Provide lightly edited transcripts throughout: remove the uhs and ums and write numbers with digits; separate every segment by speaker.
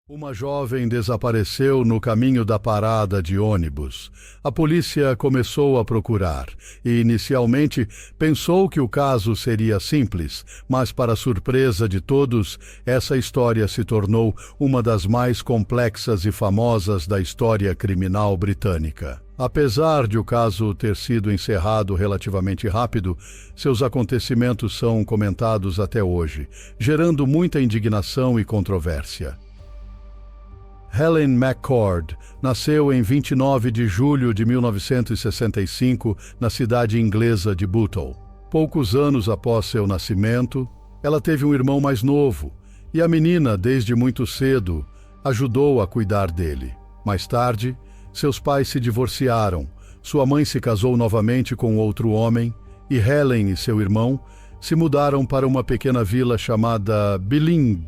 Speaker 1: Uma jovem desapareceu no caminho da parada de ônibus. A polícia começou a procurar e, inicialmente, pensou que o caso seria simples, mas, para surpresa de todos, essa história se tornou uma das mais complexas e famosas da história criminal britânica. Apesar de o caso ter sido encerrado relativamente rápido, seus acontecimentos são comentados até hoje, gerando muita indignação e controvérsia. Helen McCord nasceu em 29 de julho de 1965 na cidade inglesa de Bootle. Poucos anos após seu nascimento, ela teve um irmão mais novo e a menina, desde muito cedo, ajudou a cuidar dele. Mais tarde, seus pais se divorciaram, sua mãe se casou novamente com outro homem e Helen e seu irmão se mudaram para uma pequena vila chamada Billing,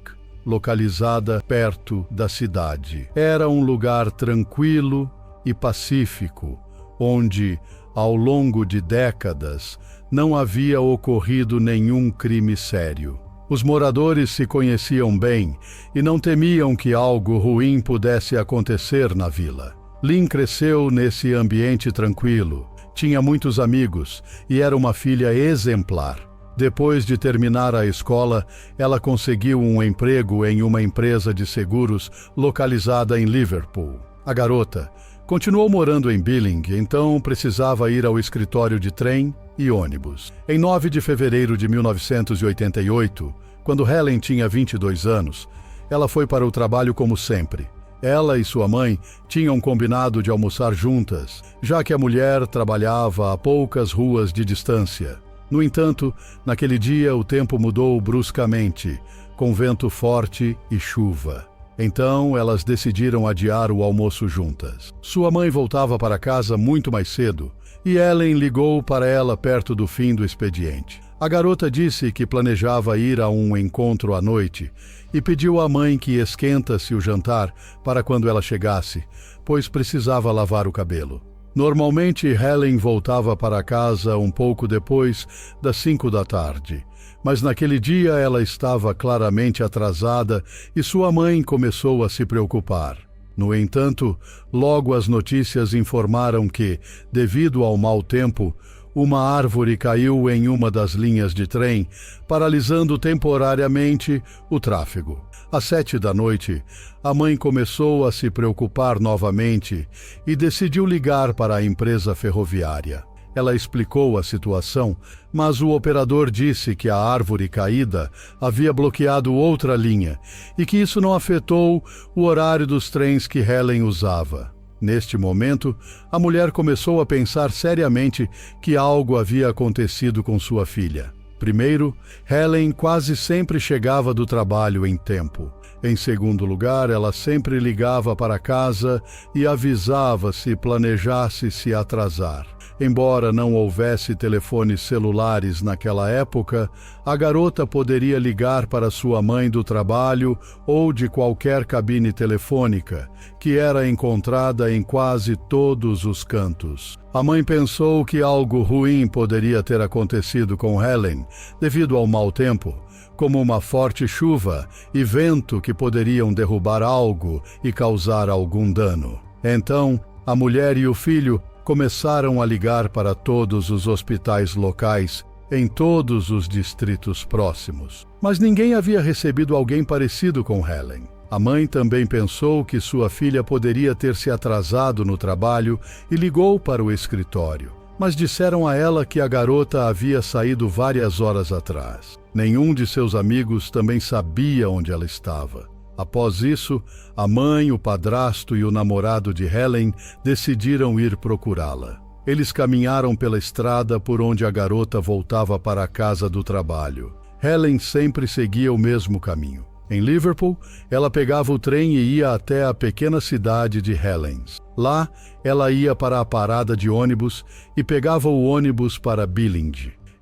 Speaker 1: localizada perto da cidade. Era um lugar tranquilo e pacífico, onde, ao longo de décadas, não havia ocorrido nenhum crime sério. Os moradores se conheciam bem e não temiam que algo ruim pudesse acontecer na vila. Lynn cresceu nesse ambiente tranquilo, tinha muitos amigos e era uma filha exemplar. Depois de terminar a escola, ela conseguiu um emprego em uma empresa de seguros localizada em Liverpool. A garota continuou morando em Billing, então precisava ir ao escritório de trem e ônibus. Em 9 de fevereiro de 1988, quando Helen tinha 22 anos, ela foi para o trabalho como sempre. Ela e sua mãe tinham combinado de almoçar juntas, já que a mulher trabalhava a poucas ruas de distância. No entanto, naquele dia o tempo mudou bruscamente, com vento forte e chuva. Então, elas decidiram adiar o almoço juntas. Sua mãe voltava para casa muito mais cedo, e Helen ligou para ela perto do fim do expediente. A garota disse que planejava ir a um encontro à noite e pediu à mãe que esquentasse o jantar para quando ela chegasse, pois precisava lavar o cabelo. Normalmente, Helen voltava para casa um pouco depois das 5 da tarde, mas naquele dia ela estava claramente atrasada e sua mãe começou a se preocupar. No entanto, logo as notícias informaram que, devido ao mau tempo, uma árvore caiu em uma das linhas de trem, paralisando temporariamente o tráfego. Às 7 da noite, a mãe começou a se preocupar novamente e decidiu ligar para a empresa ferroviária. Ela explicou a situação, mas o operador disse que a árvore caída havia bloqueado outra linha e que isso não afetou o horário dos trens que Helen usava. Neste momento, a mulher começou a pensar seriamente que algo havia acontecido com sua filha. Primeiro, Helen quase sempre chegava do trabalho em tempo. Em segundo lugar, ela sempre ligava para casa e avisava se planejasse se atrasar. Embora não houvesse telefones celulares naquela época, a garota poderia ligar para sua mãe do trabalho ou de qualquer cabine telefônica, que era encontrada em quase todos os cantos. A mãe pensou que algo ruim poderia ter acontecido com Helen, devido ao mau tempo, como uma forte chuva e vento que poderiam derrubar algo e causar algum dano. Então, a mulher e o filho começaram a ligar para todos os hospitais locais em todos os distritos próximos. Mas ninguém havia recebido alguém parecido com Helen. A mãe também pensou que sua filha poderia ter se atrasado no trabalho e ligou para o escritório. Mas disseram a ela que a garota havia saído várias horas atrás. Nenhum de seus amigos também sabia onde ela estava. Após isso, a mãe, o padrasto e o namorado de Helen decidiram ir procurá-la. Eles caminharam pela estrada por onde a garota voltava para a casa do trabalho. Helen sempre seguia o mesmo caminho. Em Liverpool, ela pegava o trem e ia até a pequena cidade de Helens. Lá, ela ia para a parada de ônibus e pegava o ônibus para Billing.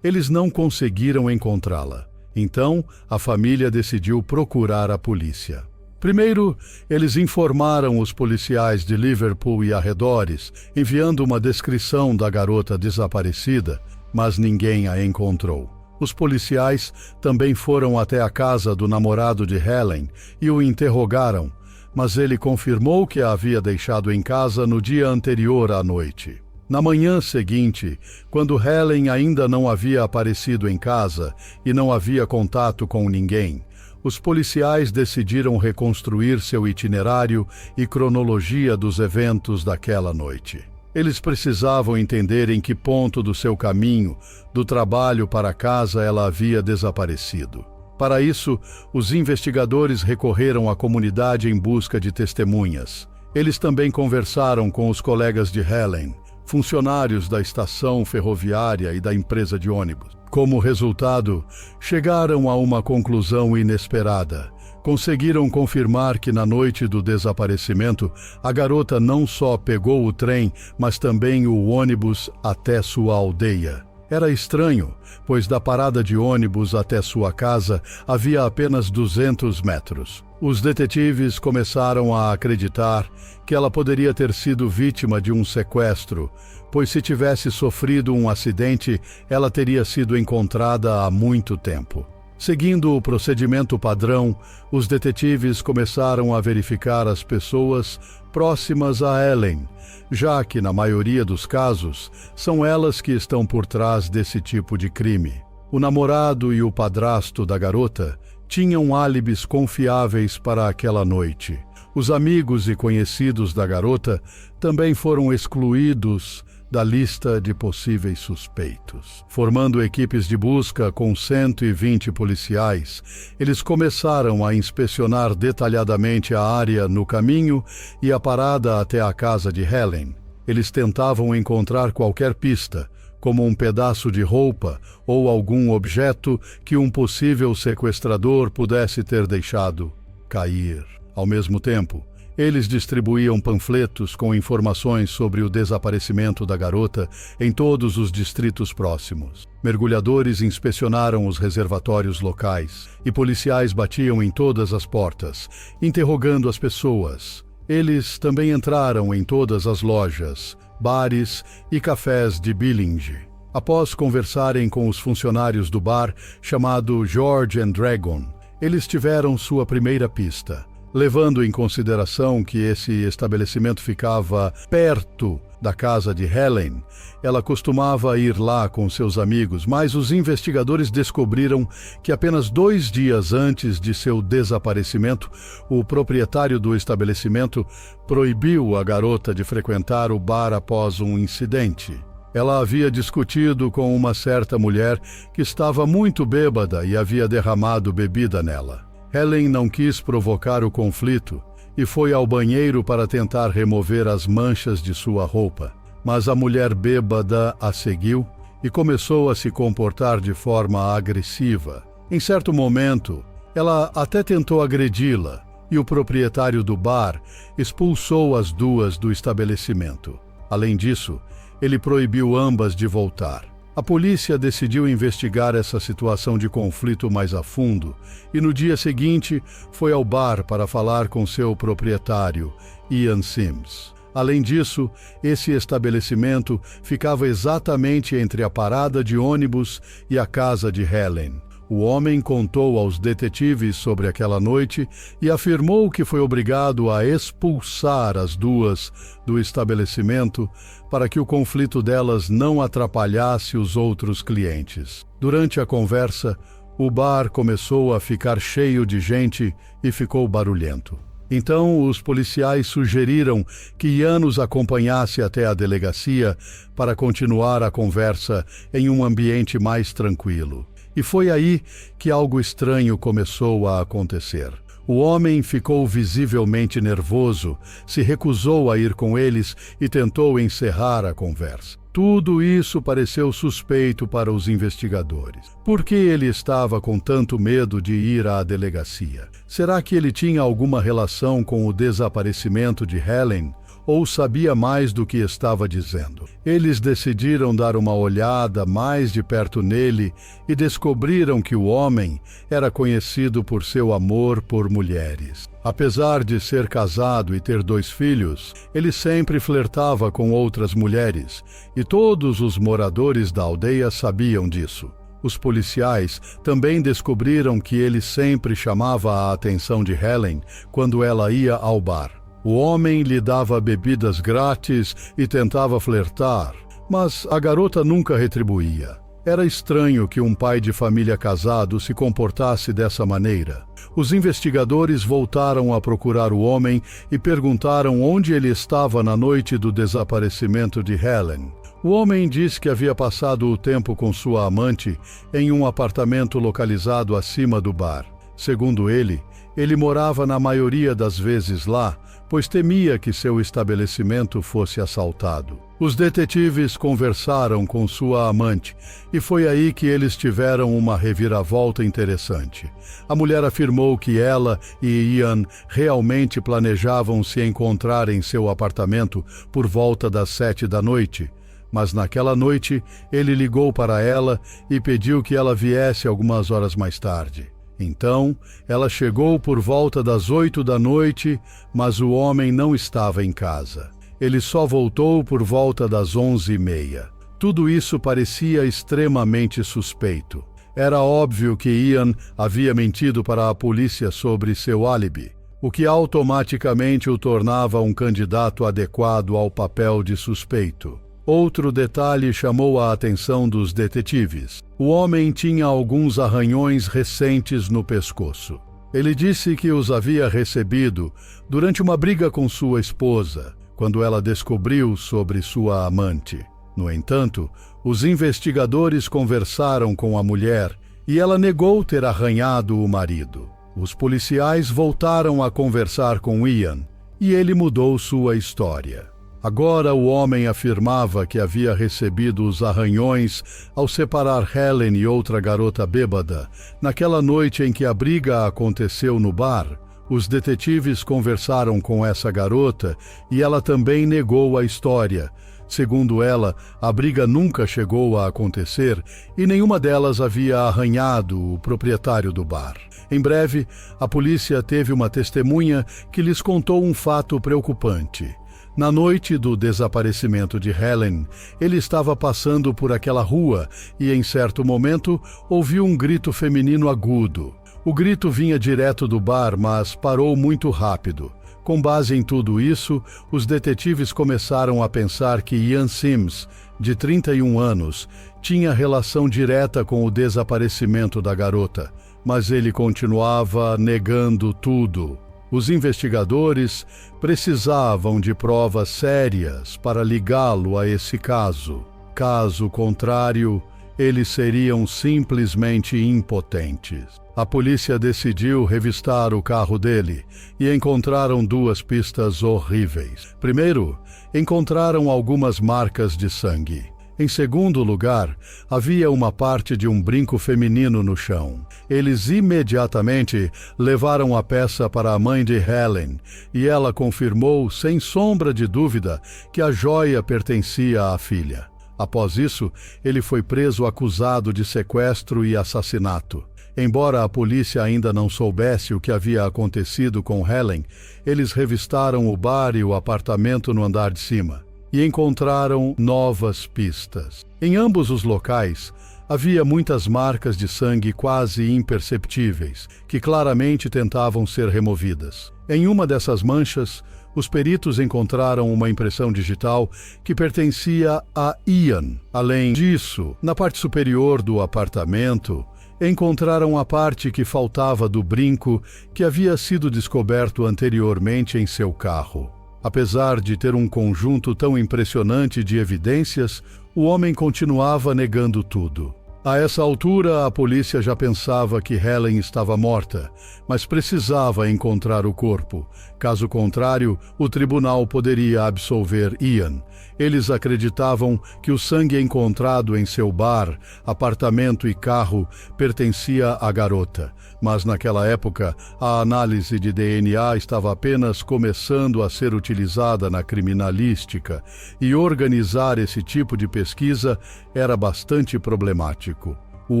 Speaker 1: Eles não conseguiram encontrá-la. Então, a família decidiu procurar a polícia. Primeiro, eles informaram os policiais de Liverpool e arredores, enviando uma descrição da garota desaparecida, mas ninguém a encontrou. Os policiais também foram até a casa do namorado de Helen e o interrogaram, mas ele confirmou que a havia deixado em casa no dia anterior à noite. Na manhã seguinte, quando Helen ainda não havia aparecido em casa e não havia contato com ninguém, os policiais decidiram reconstruir seu itinerário e cronologia dos eventos daquela noite. Eles precisavam entender em que ponto do seu caminho, do trabalho para casa, ela havia desaparecido. Para isso, os investigadores recorreram à comunidade em busca de testemunhas. Eles também conversaram com os colegas de Helen, funcionários da estação ferroviária e da empresa de ônibus. Como resultado, chegaram a uma conclusão inesperada. Conseguiram confirmar que na noite do desaparecimento, a garota não só pegou o trem, mas também o ônibus até sua aldeia. Era estranho, pois da parada de ônibus até sua casa havia apenas 200 metros. Os detetives começaram a acreditar que ela poderia ter sido vítima de um sequestro, pois se tivesse sofrido um acidente, ela teria sido encontrada há muito tempo. Seguindo o procedimento padrão, os detetives começaram a verificar as pessoas próximas a Helen, já que, na maioria dos casos, são elas que estão por trás desse tipo de crime. O namorado e o padrasto da garota tinham álibis confiáveis para aquela noite. Os amigos e conhecidos da garota também foram excluídos da lista de possíveis suspeitos. Formando equipes de busca com 120 policiais, eles começaram a inspecionar detalhadamente a área no caminho e a parada até a casa de Helen. Eles tentavam encontrar qualquer pista, como um pedaço de roupa ou algum objeto que um possível sequestrador pudesse ter deixado cair. Ao mesmo tempo, eles distribuíam panfletos com informações sobre o desaparecimento da garota em todos os distritos próximos. Mergulhadores inspecionaram os reservatórios locais e policiais batiam em todas as portas, interrogando as pessoas. Eles também entraram em todas as lojas, bares e cafés de Billinge. Após conversarem com os funcionários do bar chamado George and Dragon, eles tiveram sua primeira pista. Levando em consideração que esse estabelecimento ficava perto da casa de Helen, ela costumava ir lá com seus amigos, mas os investigadores descobriram que apenas 2 dias antes de seu desaparecimento, o proprietário do estabelecimento proibiu a garota de frequentar o bar após um incidente. Ela havia discutido com uma certa mulher que estava muito bêbada e havia derramado bebida nela. Helen não quis provocar o conflito e foi ao banheiro para tentar remover as manchas de sua roupa, mas a mulher bêbada a seguiu e começou a se comportar de forma agressiva. Em certo momento, ela até tentou agredi-la e o proprietário do bar expulsou as duas do estabelecimento. Além disso, ele proibiu ambas de voltar. A polícia decidiu investigar essa situação de conflito mais a fundo e no dia seguinte foi ao bar para falar com seu proprietário, Ian Sims. Além disso, esse estabelecimento ficava exatamente entre a parada de ônibus e a casa de Helen. O homem contou aos detetives sobre aquela noite e afirmou que foi obrigado a expulsar as duas do estabelecimento para que o conflito delas não atrapalhasse os outros clientes. Durante a conversa, o bar começou a ficar cheio de gente e ficou barulhento. Então, os policiais sugeriram que Ian os acompanhasse até a delegacia para continuar a conversa em um ambiente mais tranquilo. E foi aí que algo estranho começou a acontecer. O homem ficou visivelmente nervoso, se recusou a ir com eles e tentou encerrar a conversa. Tudo isso pareceu suspeito para os investigadores. Por que ele estava com tanto medo de ir à delegacia? Será que ele tinha alguma relação com o desaparecimento de Helen? Ou sabia mais do que estava dizendo? Eles decidiram dar uma olhada mais de perto nele e descobriram que o homem era conhecido por seu amor por mulheres. Apesar de ser casado e ter 2 filhos, ele sempre flertava com outras mulheres, e todos os moradores da aldeia sabiam disso. Os policiais também descobriram que ele sempre chamava a atenção de Helen quando ela ia ao bar. O homem lhe dava bebidas grátis e tentava flertar, mas a garota nunca retribuía. Era estranho que um pai de família casado se comportasse dessa maneira. Os investigadores voltaram a procurar o homem e perguntaram onde ele estava na noite do desaparecimento de Helen. O homem disse que havia passado o tempo com sua amante em um apartamento localizado acima do bar. Segundo ele morava na maioria das vezes lá, pois temia que seu estabelecimento fosse assaltado. Os detetives conversaram com sua amante e foi aí que eles tiveram uma reviravolta interessante. A mulher afirmou que ela e Ian realmente planejavam se encontrar em seu apartamento por volta das 7 da noite. Mas naquela noite ele ligou para ela e pediu que ela viesse algumas horas mais tarde. Então, ela chegou por volta das 8 da noite, mas o homem não estava em casa. Ele só voltou por volta das 11h30. Tudo isso parecia extremamente suspeito. Era óbvio que Ian havia mentido para a polícia sobre seu álibi, o que automaticamente o tornava um candidato adequado ao papel de suspeito. Outro detalhe chamou a atenção dos detetives. O homem tinha alguns arranhões recentes no pescoço. Ele disse que os havia recebido durante uma briga com sua esposa, quando ela descobriu sobre sua amante. No entanto, os investigadores conversaram com a mulher e ela negou ter arranhado o marido. Os policiais voltaram a conversar com Ian e ele mudou sua história. Agora o homem afirmava que havia recebido os arranhões ao separar Helen e outra garota bêbada naquela noite em que a briga aconteceu no bar. Os detetives conversaram com essa garota e ela também negou a história. Segundo ela, a briga nunca chegou a acontecer e nenhuma delas havia arranhado o proprietário do bar. Em breve, a polícia teve uma testemunha que lhes contou um fato preocupante. Na noite do desaparecimento de Helen, ele estava passando por aquela rua e, em certo momento, ouviu um grito feminino agudo. O grito vinha direto do bar, mas parou muito rápido. Com base em tudo isso, os detetives começaram a pensar que Ian Sims, de 31 anos, tinha relação direta com o desaparecimento da garota, mas ele continuava negando tudo. Os investigadores precisavam de provas sérias para ligá-lo a esse caso. Caso contrário, eles seriam simplesmente impotentes. A polícia decidiu revistar o carro dele e encontraram duas pistas horríveis. Primeiro, encontraram algumas marcas de sangue. Em segundo lugar, havia uma parte de um brinco feminino no chão. Eles imediatamente levaram a peça para a mãe de Helen e ela confirmou, sem sombra de dúvida, que a joia pertencia à filha. Após isso, ele foi preso acusado de sequestro e assassinato. Embora a polícia ainda não soubesse o que havia acontecido com Helen, eles revistaram o bar e o apartamento no andar de cima e encontraram novas pistas. Em ambos os locais, havia muitas marcas de sangue quase imperceptíveis, que claramente tentavam ser removidas. Em uma dessas manchas, os peritos encontraram uma impressão digital que pertencia a Ian. Além disso, na parte superior do apartamento, encontraram a parte que faltava do brinco que havia sido descoberto anteriormente em seu carro. Apesar de ter um conjunto tão impressionante de evidências, o homem continuava negando tudo. A essa altura, a polícia já pensava que Helen estava morta, mas precisava encontrar o corpo. Caso contrário, o tribunal poderia absolver Ian. Eles acreditavam que o sangue encontrado em seu bar, apartamento e carro pertencia à garota. Mas naquela época, a análise de DNA estava apenas começando a ser utilizada na criminalística e organizar esse tipo de pesquisa era bastante problemático. O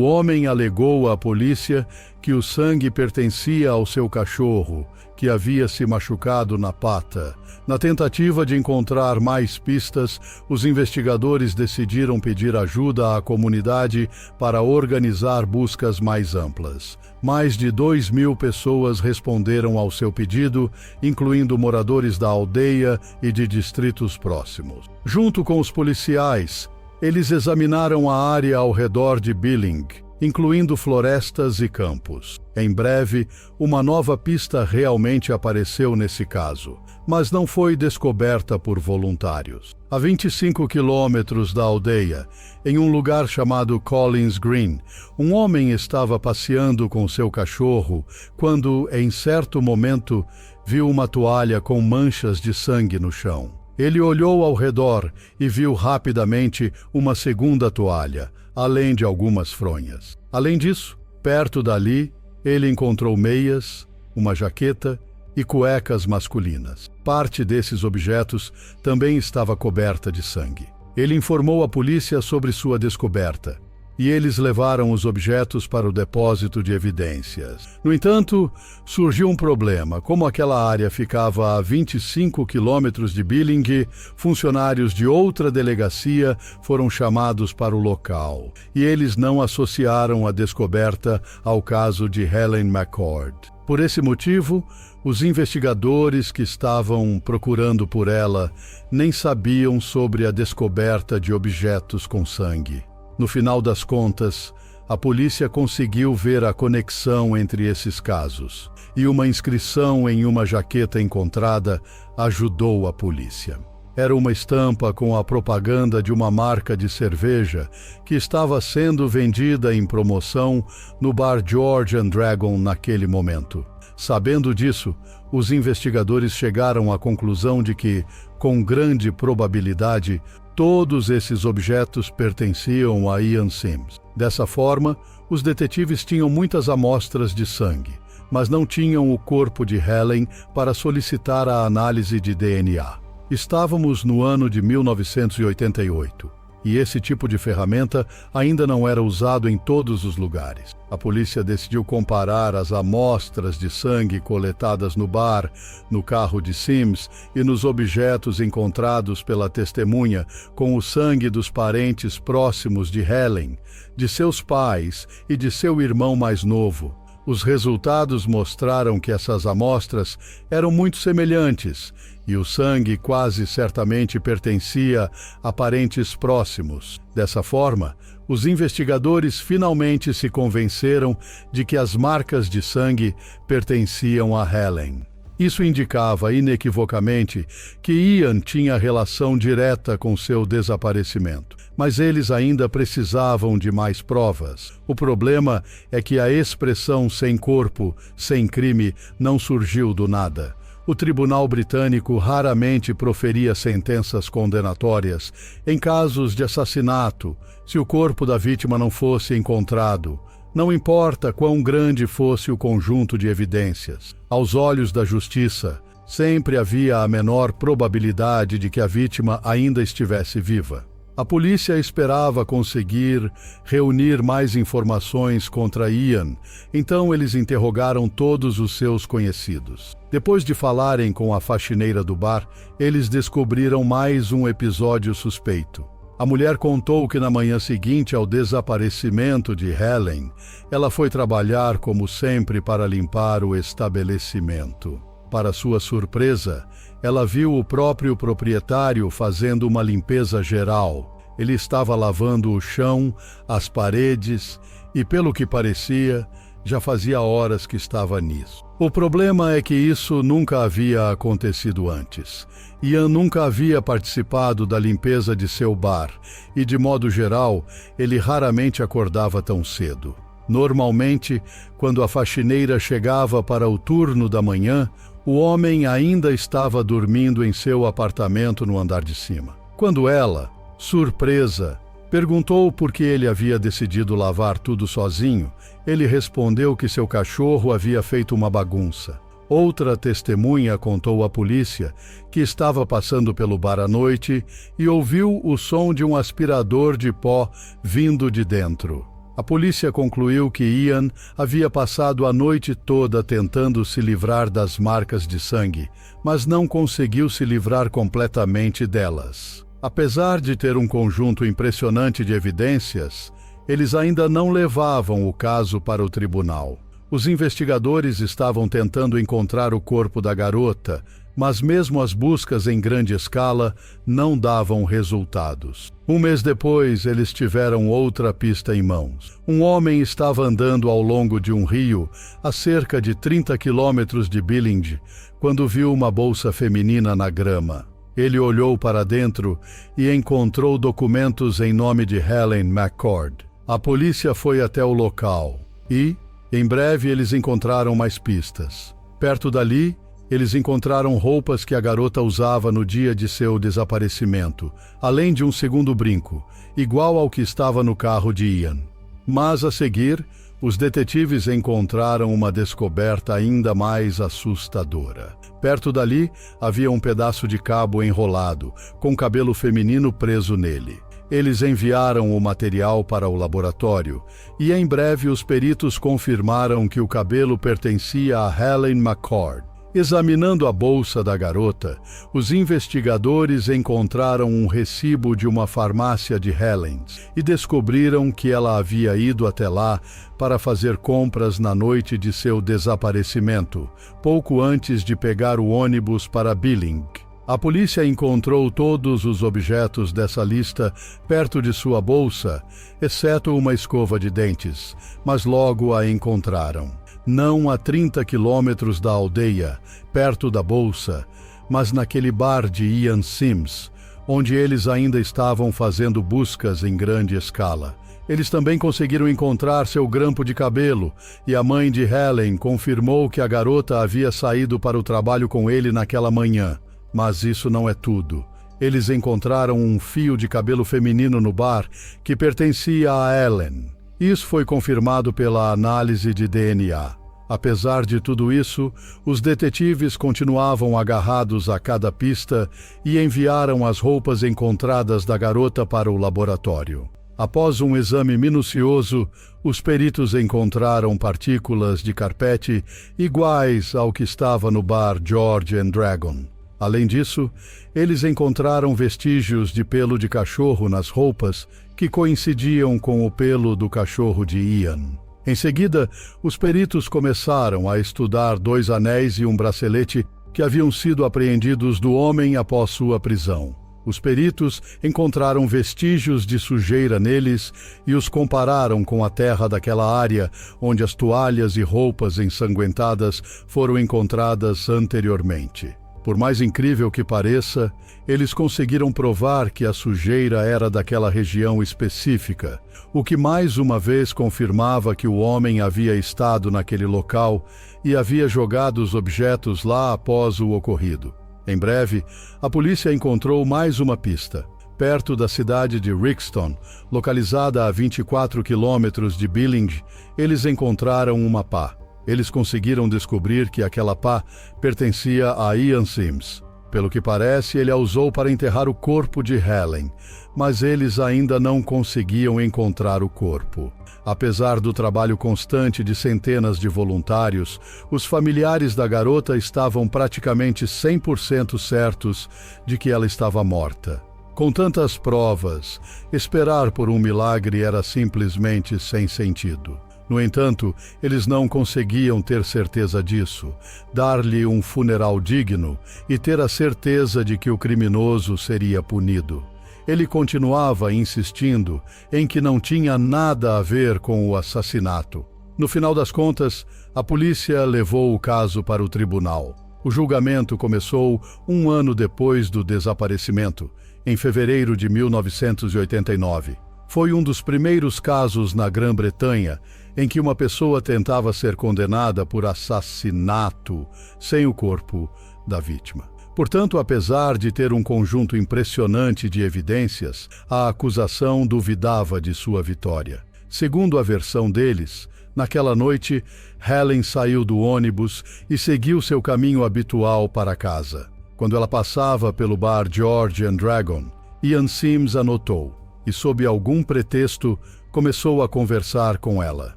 Speaker 1: homem alegou à polícia que o sangue pertencia ao seu cachorro, que havia se machucado na pata. Na tentativa de encontrar mais pistas, os investigadores decidiram pedir ajuda à comunidade para organizar buscas mais amplas. Mais de 2.000 pessoas responderam ao seu pedido, incluindo moradores da aldeia e de distritos próximos. Junto com os policiais, eles examinaram a área ao redor de Billing, incluindo florestas e campos. Em breve, uma nova pista realmente apareceu nesse caso, mas não foi descoberta por voluntários. A 25 quilômetros da aldeia, em um lugar chamado Collins Green, um homem estava passeando com seu cachorro quando, em certo momento, viu uma toalha com manchas de sangue no chão. Ele olhou ao redor e viu rapidamente uma segunda toalha, além de algumas fronhas. Além disso, perto dali, ele encontrou meias, uma jaqueta e cuecas masculinas. Parte desses objetos também estava coberta de sangue. Ele informou a polícia sobre sua descoberta, e eles levaram os objetos para o depósito de evidências. No entanto, surgiu um problema. Como aquela área ficava a 25 quilômetros de Billing, funcionários de outra delegacia foram chamados para o local, e eles não associaram a descoberta ao caso de Helen McCord. Por esse motivo, os investigadores que estavam procurando por ela nem sabiam sobre a descoberta de objetos com sangue. No final das contas, a polícia conseguiu ver a conexão entre esses casos, e uma inscrição em uma jaqueta encontrada ajudou a polícia. Era uma estampa com a propaganda de uma marca de cerveja que estava sendo vendida em promoção no bar George and Dragon naquele momento. Sabendo disso, os investigadores chegaram à conclusão de que, com grande probabilidade, todos esses objetos pertenciam a Ian Sims. Dessa forma, os detetives tinham muitas amostras de sangue, mas não tinham o corpo de Helen para solicitar a análise de DNA. Estávamos no ano de 1988, e esse tipo de ferramenta ainda não era usado em todos os lugares. A polícia decidiu comparar as amostras de sangue coletadas no bar, no carro de Sims e nos objetos encontrados pela testemunha com o sangue dos parentes próximos de Helen, de seus pais e de seu irmão mais novo. Os resultados mostraram que essas amostras eram muito semelhantes e o sangue quase certamente pertencia a parentes próximos. Dessa forma, os investigadores finalmente se convenceram de que as marcas de sangue pertenciam a Helen. Isso indicava inequivocamente que Ian tinha relação direta com seu desaparecimento, mas eles ainda precisavam de mais provas. O problema é que a expressão sem corpo, sem crime, não surgiu do nada. O tribunal britânico raramente proferia sentenças condenatórias em casos de assassinato, se o corpo da vítima não fosse encontrado. Não importa quão grande fosse o conjunto de evidências. Aos olhos da justiça, sempre havia a menor probabilidade de que a vítima ainda estivesse viva. A polícia esperava conseguir reunir mais informações contra Ian, então eles interrogaram todos os seus conhecidos. Depois de falarem com a faxineira do bar, eles descobriram mais um episódio suspeito. A mulher contou que na manhã seguinte ao desaparecimento de Helen, ela foi trabalhar como sempre para limpar o estabelecimento. Para sua surpresa, ela viu o próprio proprietário fazendo uma limpeza geral. Ele estava lavando o chão, as paredes e, pelo que parecia, já fazia horas que estava nisso. O problema é que isso nunca havia acontecido antes. Ian nunca havia participado da limpeza de seu bar e, de modo geral, ele raramente acordava tão cedo. Normalmente, quando a faxineira chegava para o turno da manhã, o homem ainda estava dormindo em seu apartamento no andar de cima. Quando ela, surpresa, perguntou por que ele havia decidido lavar tudo sozinho, ele respondeu que seu cachorro havia feito uma bagunça. Outra testemunha contou à polícia que estava passando pelo bar à noite e ouviu o som de um aspirador de pó vindo de dentro. A polícia concluiu que Ian havia passado a noite toda tentando se livrar das marcas de sangue, mas não conseguiu se livrar completamente delas. Apesar de ter um conjunto impressionante de evidências, eles ainda não levavam o caso para o tribunal. Os investigadores estavam tentando encontrar o corpo da garota, mas mesmo as buscas em grande escala não davam resultados. Um mês depois, eles tiveram outra pista em mãos. Um homem estava andando ao longo de um rio, a cerca de 30 quilômetros de Billing, quando viu uma bolsa feminina na grama. Ele olhou para dentro e encontrou documentos em nome de Helen McCord. A polícia foi até o local e, em breve, eles encontraram mais pistas. Perto dali, eles encontraram roupas que a garota usava no dia de seu desaparecimento, além de um segundo brinco, igual ao que estava no carro de Ian. Mas, a seguir, os detetives encontraram uma descoberta ainda mais assustadora. Perto dali, havia um pedaço de cabo enrolado, com cabelo feminino preso nele. Eles enviaram o material para o laboratório e, em breve, os peritos confirmaram que o cabelo pertencia a Helen McCord. Examinando a bolsa da garota, os investigadores encontraram um recibo de uma farmácia de Helen e descobriram que ela havia ido até lá para fazer compras na noite de seu desaparecimento, pouco antes de pegar o ônibus para Billing. A polícia encontrou todos os objetos dessa lista perto de sua bolsa, exceto uma escova de dentes, mas logo a encontraram. Não a 30 quilômetros da aldeia, perto da bolsa, mas naquele bar de Ian Sims, onde eles ainda estavam fazendo buscas em grande escala. Eles também conseguiram encontrar seu grampo de cabelo, e a mãe de Helen confirmou que a garota havia saído para o trabalho com ele naquela manhã. Mas isso não é tudo. Eles encontraram um fio de cabelo feminino no bar que pertencia a Helen. Isso foi confirmado pela análise de DNA. Apesar de tudo isso, os detetives continuavam agarrados a cada pista e enviaram as roupas encontradas da garota para o laboratório. Após um exame minucioso, os peritos encontraram partículas de carpete iguais ao que estava no bar George and Dragon. Além disso, eles encontraram vestígios de pelo de cachorro nas roupas que coincidiam com o pelo do cachorro de Ian. Em seguida, os peritos começaram a estudar 2 anéis e um bracelete que haviam sido apreendidos do homem após sua prisão. Os peritos encontraram vestígios de sujeira neles e os compararam com a terra daquela área onde as toalhas e roupas ensanguentadas foram encontradas anteriormente. Por mais incrível que pareça, eles conseguiram provar que a sujeira era daquela região específica, o que mais uma vez confirmava que o homem havia estado naquele local e havia jogado os objetos lá após o ocorrido. Em breve, a polícia encontrou mais uma pista. Perto da cidade de Rixton, localizada a 24 quilômetros de Billing, eles encontraram uma pá. Eles conseguiram descobrir que aquela pá pertencia a Ian Sims. Pelo que parece, ele a usou para enterrar o corpo de Helen, mas eles ainda não conseguiam encontrar o corpo. Apesar do trabalho constante de centenas de voluntários, os familiares da garota estavam praticamente 100% certos de que ela estava morta. Com tantas provas, esperar por um milagre era simplesmente sem sentido. No entanto, eles não conseguiam ter certeza disso, dar-lhe um funeral digno e ter a certeza de que o criminoso seria punido. Ele continuava insistindo em que não tinha nada a ver com o assassinato. No final das contas, a polícia levou o caso para o tribunal. O julgamento começou 1 ano depois do desaparecimento, em fevereiro de 1989. Foi um dos primeiros casos na Grã-Bretanha em que uma pessoa tentava ser condenada por assassinato sem o corpo da vítima. Portanto, apesar de ter um conjunto impressionante de evidências, a acusação duvidava de sua vitória. Segundo a versão deles, naquela noite, Helen saiu do ônibus e seguiu seu caminho habitual para casa. Quando ela passava pelo bar George and Dragon, Ian Sims a notou e, sob algum pretexto, começou a conversar com ela.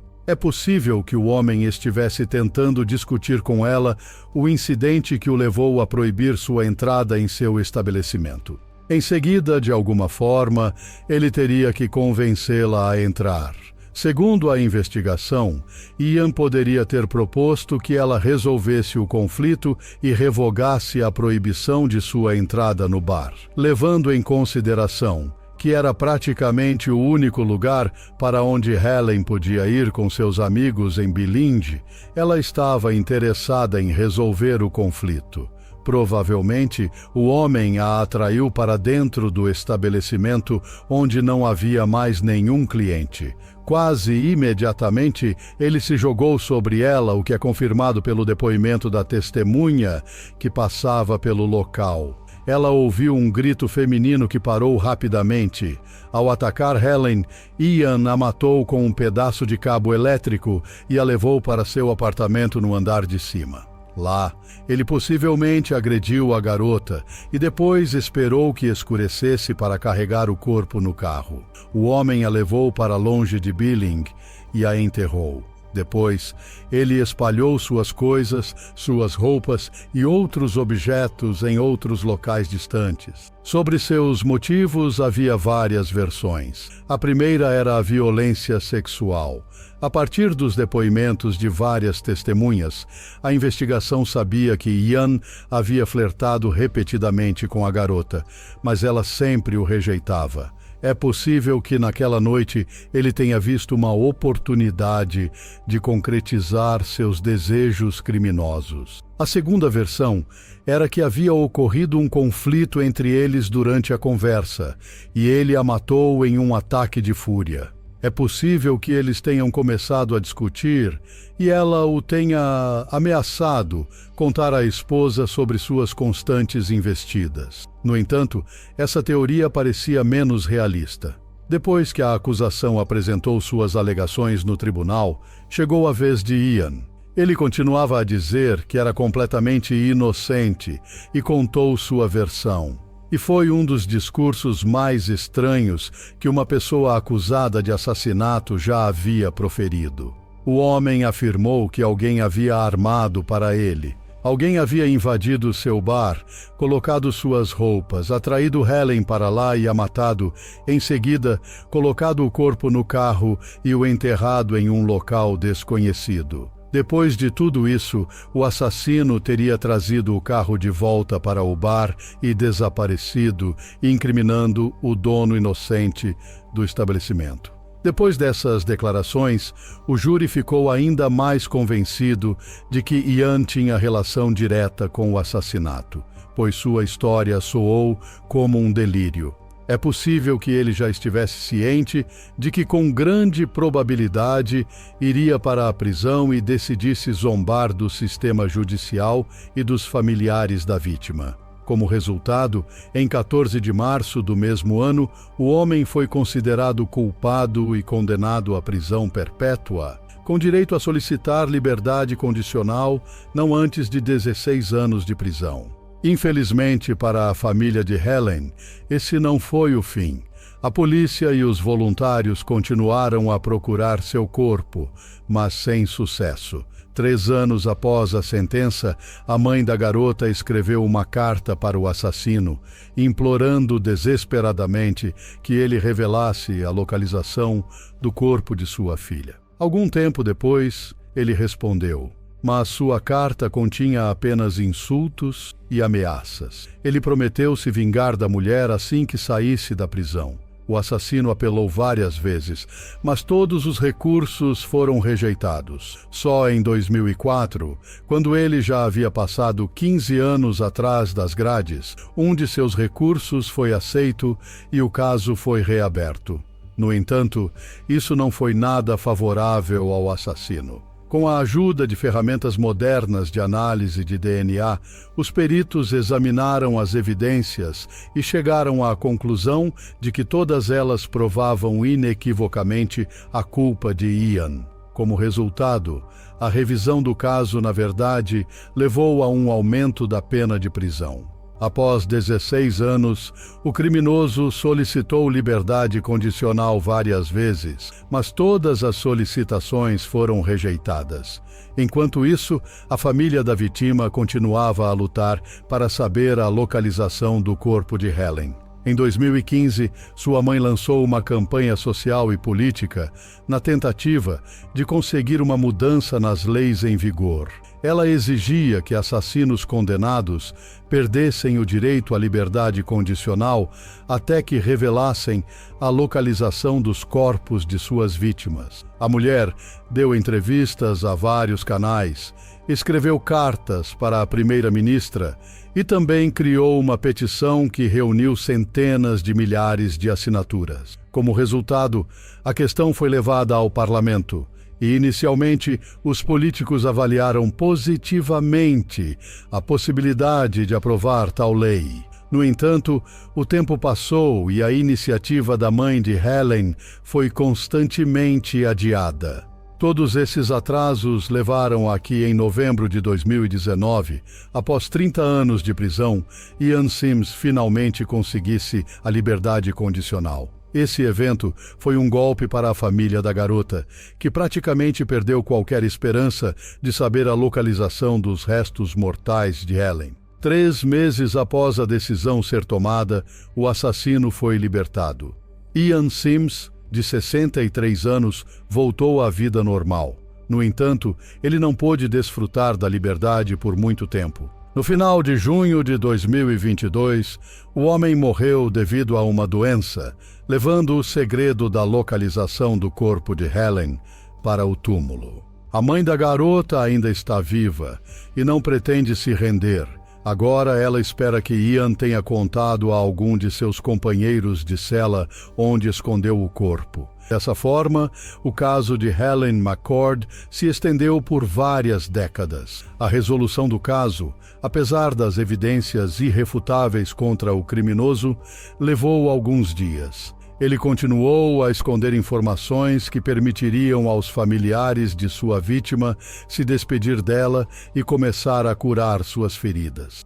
Speaker 1: É possível que o homem estivesse tentando discutir com ela o incidente que o levou a proibir sua entrada em seu estabelecimento. Em seguida, de alguma forma, ele teria que convencê-la a entrar. Segundo a investigação, Ian poderia ter proposto que ela resolvesse o conflito e revogasse a proibição de sua entrada no bar, levando em consideração que era praticamente o único lugar para onde Helen podia ir com seus amigos em Billindi. Ela estava interessada em resolver o conflito. Provavelmente, o homem a atraiu para dentro do estabelecimento onde não havia mais nenhum cliente. Quase imediatamente, ele se jogou sobre ela, o que é confirmado pelo depoimento da testemunha que passava pelo local. Ela ouviu um grito feminino que parou rapidamente. Ao atacar Helen, Ian a matou com um pedaço de cabo elétrico e a levou para seu apartamento no andar de cima. Lá, ele possivelmente agrediu a garota e depois esperou que escurecesse para carregar o corpo no carro. O homem a levou para longe de Billing e a enterrou. Depois, ele espalhou suas coisas, suas roupas e outros objetos em outros locais distantes. Sobre seus motivos havia várias versões. A primeira era a violência sexual. A partir dos depoimentos de várias testemunhas, a investigação sabia que Ian havia flertado repetidamente com a garota, mas ela sempre o rejeitava. É possível que naquela noite ele tenha visto uma oportunidade de concretizar seus desejos criminosos. A segunda versão era que havia ocorrido um conflito entre eles durante a conversa e ele a matou em um ataque de fúria. É possível que eles tenham começado a discutir e ela o tenha ameaçado contar à esposa sobre suas constantes investidas. No entanto, essa teoria parecia menos realista. Depois que a acusação apresentou suas alegações no tribunal, chegou a vez de Ian. Ele continuava a dizer que era completamente inocente e contou sua versão. E foi um dos discursos mais estranhos que uma pessoa acusada de assassinato já havia proferido. O homem afirmou que alguém havia armado para ele. Alguém havia invadido seu bar, colocado suas roupas, atraído Helen para lá e a matado, em seguida, colocado o corpo no carro e o enterrado em um local desconhecido. Depois de tudo isso, o assassino teria trazido o carro de volta para o bar e desaparecido, incriminando o dono inocente do estabelecimento. Depois dessas declarações, o júri ficou ainda mais convencido de que Ian tinha relação direta com o assassinato, pois sua história soou como um delírio. É possível que ele já estivesse ciente de que, com grande probabilidade, iria para a prisão e decidisse zombar do sistema judicial e dos familiares da vítima. Como resultado, em 14 de março do mesmo ano, o homem foi considerado culpado e condenado à prisão perpétua, com direito a solicitar liberdade condicional não antes de 16 anos de prisão. Infelizmente para a família de Helen, esse não foi o fim. A polícia e os voluntários continuaram a procurar seu corpo, mas sem sucesso. 3 anos após a sentença, a mãe da garota escreveu uma carta para o assassino, implorando desesperadamente que ele revelasse a localização do corpo de sua filha. Algum tempo depois, ele respondeu, mas sua carta continha apenas insultos e ameaças. Ele prometeu se vingar da mulher assim que saísse da prisão. O assassino apelou várias vezes, mas todos os recursos foram rejeitados. Só em 2004, quando ele já havia passado 15 anos atrás das grades, um de seus recursos foi aceito e o caso foi reaberto. No entanto, isso não foi nada favorável ao assassino. Com a ajuda de ferramentas modernas de análise de DNA, os peritos examinaram as evidências e chegaram à conclusão de que todas elas provavam inequivocamente a culpa de Ian. Como resultado, a revisão do caso, na verdade, levou a um aumento da pena de prisão. Após 16 anos, o criminoso solicitou liberdade condicional várias vezes, mas todas as solicitações foram rejeitadas. Enquanto isso, a família da vítima continuava a lutar para saber a localização do corpo de Helen. Em 2015, sua mãe lançou uma campanha social e política na tentativa de conseguir uma mudança nas leis em vigor. Ela exigia que assassinos condenados perdessem o direito à liberdade condicional até que revelassem a localização dos corpos de suas vítimas. A mulher deu entrevistas a vários canais, escreveu cartas para a primeira-ministra e também criou uma petição que reuniu centenas de milhares de assinaturas. Como resultado, a questão foi levada ao parlamento e, inicialmente, os políticos avaliaram positivamente a possibilidade de aprovar tal lei. No entanto, o tempo passou e a iniciativa da mãe de Helen foi constantemente adiada. Todos esses atrasos levaram a que, em novembro de 2019, após 30 anos de prisão, Ian Sims finalmente conseguisse a liberdade condicional. Esse evento foi um golpe para a família da garota, que praticamente perdeu qualquer esperança de saber a localização dos restos mortais de Helen. 3 meses após a decisão ser tomada, o assassino foi libertado. Ian Sims, de 63 anos, voltou à vida normal. No entanto, ele não pôde desfrutar da liberdade por muito tempo. No final de junho de 2022, o homem morreu devido a uma doença, levando o segredo da localização do corpo de Helen para o túmulo. A mãe da garota ainda está viva e não pretende se render. Agora ela espera que Ian tenha contado a algum de seus companheiros de cela onde escondeu o corpo. Dessa forma, o caso de Helen McCord se estendeu por várias décadas. A resolução do caso, apesar das evidências irrefutáveis contra o criminoso, levou alguns dias. Ele continuou a esconder informações que permitiriam aos familiares de sua vítima se despedir dela e começar a curar suas feridas.